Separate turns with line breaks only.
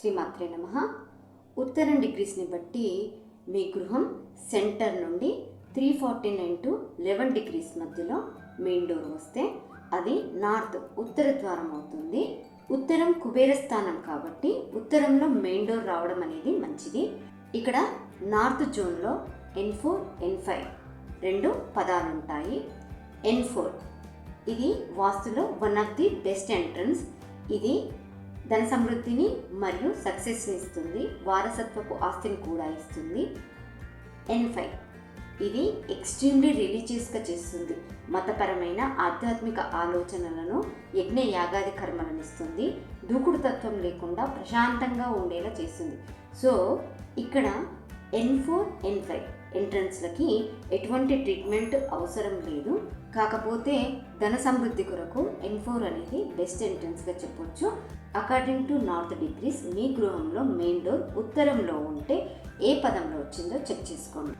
శ్రీమాత్రే నమః. ఉత్తరం డిగ్రీస్ని బట్టి మీ గృహం సెంటర్ నుండి 349 to 11 డిగ్రీస్ మధ్యలో మెయిన్ డోర్ వస్తే అది నార్త్ ఉత్తర ద్వారం అవుతుంది. ఉత్తరం కుబేర స్థానం కాబట్టి ఉత్తరంలో మెయిన్ డోర్ రావడం అనేది మంచిది. ఇక్కడ నార్త్ జోన్లో N4, N5 రెండు పదాలు ఉంటాయి. N4 ఇది వాస్తులో one of the best entrance. ఇది ధన సమృద్ధిని మరియు సక్సెస్ని ఇస్తుంది, వారసత్వపు ఆస్తిని కూడా ఇస్తుంది. N5 ఇది ఎక్స్ట్రీమ్లీ రిలీజియస్గా చేస్తుంది, మతపరమైన ఆధ్యాత్మిక ఆలోచనలను, యజ్ఞ యాగాది కర్మలను ఇస్తుంది, దూకుడు తత్వం లేకుండా ప్రశాంతంగా ఉండేలా చేస్తుంది. సో ఇక్కడ N4, N5 ఎంట్రన్స్లకి ఎటువంటి ట్రీట్మెంట్ అవసరం లేదు. కాకపోతే ధన సమృద్ధి కొరకు N4 అనేది బెస్ట్ ఎంట్రన్స్గా చెప్పొచ్చు. అకార్డింగ్ టు నార్త్ డిగ్రీస్ మీ గృహంలో మెయిన్ డోర్ ఉత్తరంలో ఉంటే ఏ పదంలో వచ్చిందో చెక్ చేసుకోండి.